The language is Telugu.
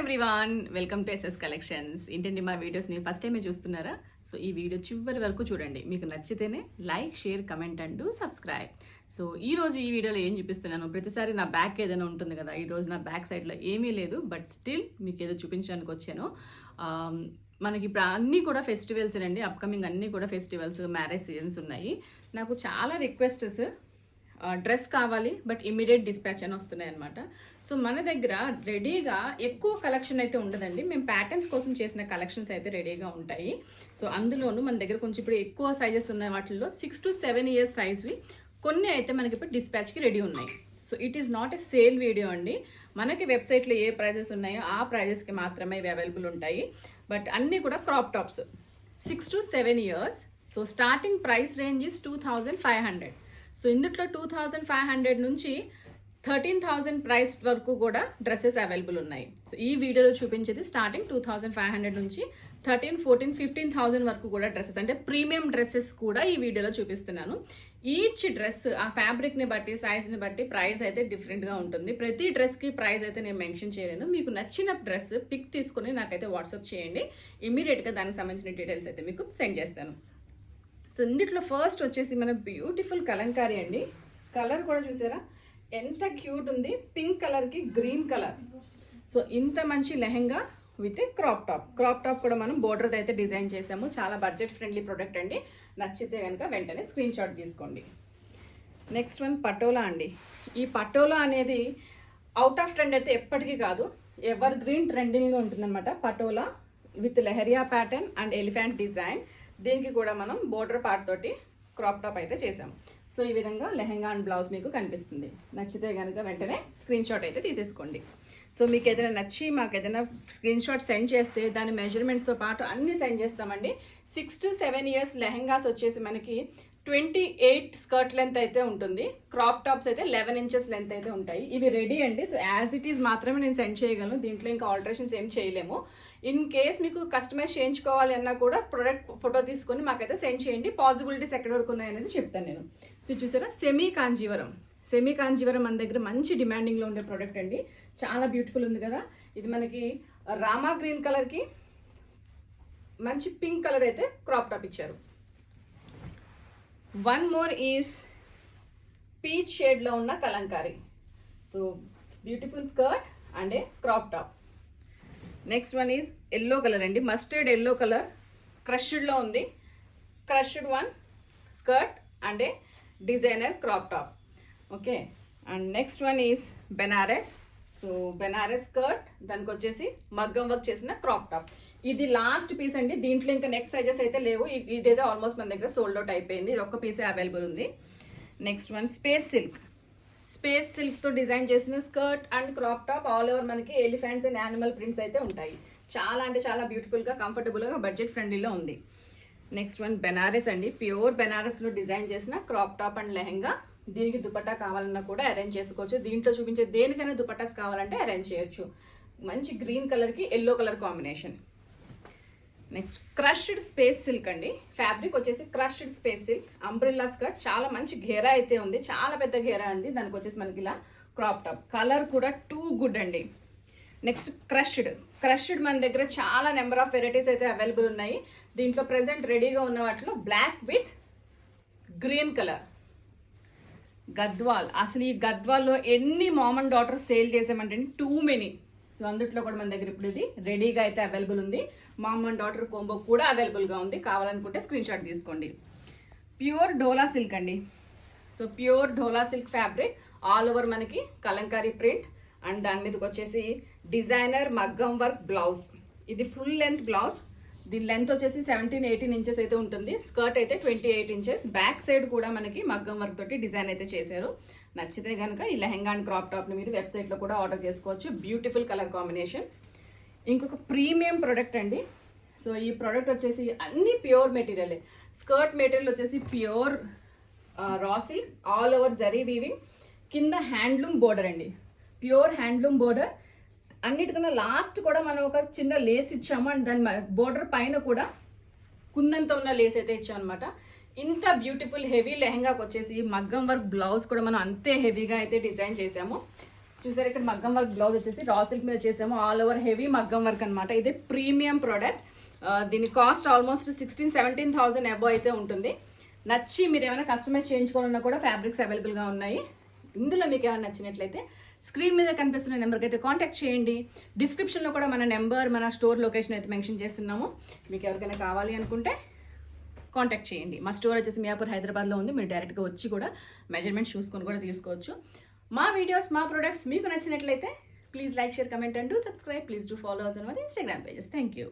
Everyone, welcome to SS collections. ఏంటండి మా వీడియోస్ని ఫస్ట్ టైమే చూస్తున్నారా? సో ఈ వీడియో చివరి వరకు చూడండి. మీకు నచ్చితేనే like, share, comment and subscribe. So ఈ రోజు ఈ వీడియోలో ఏం చూపిస్తున్నాను, ప్రతిసారి నా బ్యాక్ ఏదైనా ఉంటుంది కదా, ఈ రోజు నా బ్యాక్ సైడ్లో ఏమీ లేదు, బట్ స్టిల్ మీకు ఏదో చూపించడానికి వచ్చాను. మనకి ఇప్పుడు అన్నీ కూడా ఫెస్టివల్స్ అండి, అప్కమింగ్ అన్నీ కూడా ఫెస్టివల్స్, మ్యారేజ్ సీజన్స్ ఉన్నాయి. నాకు చాలా రిక్వెస్ట్స్ డ్రెస్ కావాలి బట్ ఇమీడియట్ డిస్పాచ్ అని వస్తున్నాయి అనమాట. సో మన దగ్గర రెడీగా ఎక్కువ కలెక్షన్ అయితే ఉండదండి, మేము ప్యాటర్న్స్ కోసం చేసిన కలెక్షన్స్ అయితే రెడీగా ఉంటాయి. సో అందులోనూ మన దగ్గర కొంచెం ఇప్పుడు ఎక్కువ సైజెస్ ఉన్నాయి, వాటిల్లో 6 to 7 years సైజ్వి కొన్ని అయితే మనకి ఇప్పుడు డిస్పాచ్కి రెడీ ఉన్నాయి. So it is not a sale video అండి, మనకి వెబ్సైట్లో ఏ ప్రైజెస్ ఉన్నాయో ఆ ప్రైజెస్కి మాత్రమే ఇవి అవైలబుల్ ఉంటాయి. బట్ అన్నీ కూడా crop tops 6 to 7 years. So starting price range is 2500. So ఇందులో 2500 నుంచి 13,000 ప్రైస్ వరకు కూడా డ్రెస్సెస్ అవైలబుల్ ఉన్నాయి. సో ఈ వీడియోలో చూపించేది స్టార్టింగ్ 2500 నుంచి 13, 14, 15,000 వరకు కూడా డ్రెస్సెస్, అంటే ప్రీమియం డ్రెస్సెస్ కూడా ఈ వీడియోలో చూపిస్తున్నాను. ఈచ్ డ్రెస్ ఆ ఫ్యాబ్రిక్ని బట్టి, సైజ్ని బట్టి ప్రైస్ అయితే డిఫరెంట్గా ఉంటుంది. ప్రతి డ్రెస్కి ప్రైస్ అయితే నేను మెన్షన్ చేయలేను. మీకు నచ్చిన డ్రెస్ పిక్ తీసుకొని నాకైతే వాట్సాప్ చేయండి, ఇమీడియట్గా దానికి సంబంధించిన డీటెయిల్స్ అయితే మీకు సెండ్ చేస్తాను. సో ఇందులో ఫస్ట్ వచ్చేసి మన బ్యూటిఫుల్ కలంకారీ అండి. కలర్ కూడా చూసారా ఎంత క్యూట్ ఉంది, పింక్ కలర్కి గ్రీన్ కలర్. సో ఇంత మంచి lehenga with crop top. Crop top కూడా మనం బోర్డర్ అయితే డిజైన్ చేసాము. చాలా బడ్జెట్ ఫ్రెండ్లీ ప్రోడక్ట్ అండి, నచ్చితే కనుక వెంటనే స్క్రీన్ షాట్ తీసుకోండి. నెక్స్ట్ వన్ పటోలా అండి. ఈ పటోలా అనేది అవుట్ ఆఫ్ ట్రెండ్ అయితే ఎప్పటికీ కాదు, ఎవర్ గ్రీన్ ట్రెండింగ్లో ఉంటుందన్నమాట. Patola with leheriya pattern and elephant design. దీనికి కూడా మనం బోర్డర్ పార్ట్ తోటి క్రాప్ టాప్ అయితే చేసాము. సో ఈ విధంగా లెహెంగా అండ్ బ్లౌజ్ మీకు కనిపిస్తుంది. నచ్చితే కనుక వెంటనే స్క్రీన్ షాట్ అయితే తీసేసుకోండి. సో మీకు ఏదైనా నచ్చి మాకు ఏదైనా స్క్రీన్ షాట్ సెండ్ చేస్తే దాని మెజర్మెంట్స్తో పాటు అన్నీ సెండ్ చేస్తామండి. 6 to 7 years లెహెంగాస్ వచ్చేసి మనకి 28 స్కర్ట్ లెంత్ అయితే ఉంటుంది. క్రాప్ టాప్స్ అయితే 11 inches లెంత్ అయితే ఉంటాయి. ఇవి రెడీ అండి. సో యాజ్ ఇట్ ఈస్ మాత్రమే నేను సెండ్ చేయగలను, దీంట్లో ఇంకా ఆల్టరేషన్స్ ఏం చేయలేము. ఇన్ కేస్ మీకు కస్టమైజ్ చేయించుకోవాలి అన్నా కూడా ప్రొడక్ట్ ఫోటో తీసుకొని మాకైతే సెండ్ చేయండి. పాసిబిలిటీస్ ఎక్కడి వరకు ఉన్నాయనేది చెప్తాను నేను. సో చూసారా సెమీ కాంజీవరం. సెమీ కాంజీవరం మన దగ్గర మంచి డిమాండింగ్లో ఉండే ప్రోడక్ట్ అండి, చాలా బ్యూటిఫుల్ ఉంది కదా. ఇది మనకి రామా గ్రీన్ కలర్కి మంచి పింక్ కలర్ అయితే క్రాప్ టాప్ ఇచ్చారు. వన్ మోర్ ఈజ్ పీచ్ షేడ్లో ఉన్న Kalamkari. So beautiful skirt and a crop top. Next one is yellow colour అండి, మస్టర్డ్ ఎల్లో కలర్ క్రష్డ్లో ఉంది. Crushed one skirt and a designer crop top. Okay, and next one is Banaras. So Banaras skirt, దానికి వచ్చేసి మగ్గం వర్క్ చేసిన క్రాప్ టాప్. ఇది లాస్ట్ పీస్ అండి, దీంట్లో ఇంకా నెక్స్ట్ సైజెస్ అయితే లేవు. ఇదైతే ఆల్మోస్ట్ మన దగ్గర సోల్డ్ అవుట్ అయిపోయింది, ఇది ఒక్క పీసే అవైలబుల్ ఉంది. Next one space silk. Space సిల్క్తో డిజైన్ చేసిన skirt and crop top. All over మనకి ఎలిఫెంట్స్ అండ్ యానిమల్ ప్రింట్స్ అయితే ఉంటాయి. చాలా అంటే చాలా బ్యూటిఫుల్గా, కంఫర్టబుల్గా, బడ్జెట్ ఫ్రెండ్లీలో ఉంది. నెక్స్ట్ వన్ బెనారస్ అండి, ప్యూర్ బెనారస్లో డిజైన్ చేసిన క్రాప్ టాప్ అండ్ లెహెంగా. దీనికి దుపట్టా కావాలన్నా కూడా అరేంజ్ చేసుకోవచ్చు. దీంట్లో చూపించే దేనికైనా దుపట్టాస్ కావాలంటే అరేంజ్ చేయొచ్చు. మంచి గ్రీన్ కలర్కి yellow colour combination. Next crushed space silk అండి, ఫ్యాబ్రిక్ వచ్చేసి crushed space silk. Umbrella skirt, చాలా మంచి ఘేరా అయితే ఉంది, చాలా పెద్ద ఘేరా ఉంది. దానికి వచ్చేసి మనకి ఇలా క్రాప్ టాప్. కలర్ కూడా టూ గుడ్ అండి. నెక్స్ట్ క్రష్డ్ మన దగ్గర చాలా నెంబర్ ఆఫ్ వెరైటీస్ అయితే అవైలబుల్ ఉన్నాయి. దీంట్లో ప్రెసెంట్ రెడీగా ఉన్న వాటిలో black with green colour Gadwal. అసలు ఈ గద్వాల్లో ఎన్ని మామ్ అండ్ డాటర్ సేల్ చేసామంటే టూ మెనీ. సో అందుట్లో కూడా మన దగ్గర ఇప్పుడు ఇది రెడీగా అయితే అవైలబుల్ ఉంది. మామ్ అండ్ డాటర్ కోంబో కూడా అవైలబుల్గా ఉంది, కావాలనుకుంటే స్క్రీన్ షాట్ తీసుకోండి. ప్యూర్ డోలా సిల్క్ అండి. సో ప్యూర్ డోలా సిల్క్ ఫ్యాబ్రిక్, ఆల్ ఓవర్ మనకి కలంకారీ ప్రింట్ అండ్ దాని మీదకి వచ్చేసి డిజైనర్ మగ్గం వర్క్ బ్లౌజ్. ఇది ఫుల్ లెంత్ బ్లౌజ్, దీని లెంత్ వచ్చేసి 17-18 inches అయితే ఉంటుంది. స్కర్ట్ అయితే 28 inches. బ్యాక్ సైడ్ కూడా మనకి మగ్గం వర్క్ తోటి డిజైన్ అయితే చేశారు. నచ్చితే కనుక ఈ లెహెంగా అండ్ క్రాప్ టాప్ని మీరు వెబ్సైట్లో కూడా ఆర్డర్ చేసుకోవచ్చు. Beautiful colour combination. ఇంకొక ప్రీమియం ప్రోడక్ట్ అండి. సో ఈ ప్రోడక్ట్ వచ్చేసి అన్ని ప్యూర్ మెటీరియల్. స్కర్ట్ మెటీరియల్ వచ్చేసి pure raw silk, all over zari weaving, కింద హ్యాండ్లూమ్ బోర్డర్ అండి, ప్యూర్ హ్యాండ్లూమ్ బోర్డర్. అన్నిటికన్నా లాస్ట్ కూడా మనం ఒక చిన్న లేస్ ఇచ్చాము అండ్ దాని బోర్డర్ పైన కూడా కుందంతో ఉన్న లేస్ అయితే ఇచ్చాం అనమాట. ఇంత బ్యూటిఫుల్ హెవీ లెహెంగాకి వచ్చేసి మగ్గం వర్క్ బ్లౌజ్ కూడా మనం అంతే హెవీగా అయితే డిజైన్ చేసాము. చూసారు ఇక్కడ మగ్గం వర్క్ బ్లౌజ్ వచ్చేసి రా సిల్క్ మీద చేసాము, ఆల్ ఓవర్ హెవీ మగ్గం వర్క్ అనమాట. ఇది ప్రీమియం ప్రోడక్ట్. దీని కాస్ట్ ఆల్మోస్ట్ 16,000-17,000 అబో అయితే ఉంటుంది. నచ్చి మీరు ఏమైనా కస్టమైజ్ చేయించుకోవాలన్నా కూడా ఫ్యాబ్రిక్స్ అవైలబుల్గా ఉన్నాయి. ఇందులో మీకు ఏమైనా నచ్చినట్లయితే స్క్రీన్ మీద కనిపిస్తున్న నెంబర్కి అయితే కాంటాక్ట్ చేయండి. డిస్క్రిప్షన్లో కూడా మన నెంబర్, మన స్టోర్ లొకేషన్ అయితే మెన్షన్ చేస్తున్నాము. మీకు ఎవరికైనా కావాలి అనుకుంటే కాంటాక్ట్ చేయండి. మా స్టోర్ వచ్చేసి మియాపూర్ హైదరాబాద్లో ఉంది. మీరు డైరెక్ట్గా వచ్చి కూడా మెజర్మెంట్స్ చూసుకొని కూడా తీసుకోవచ్చు. మా వీడియోస్, మా ప్రొడక్ట్స్ మీకు నచ్చినట్లయితే please like, share, comment and do subscribe. Please do follow us on our Instagram pages. Thank you.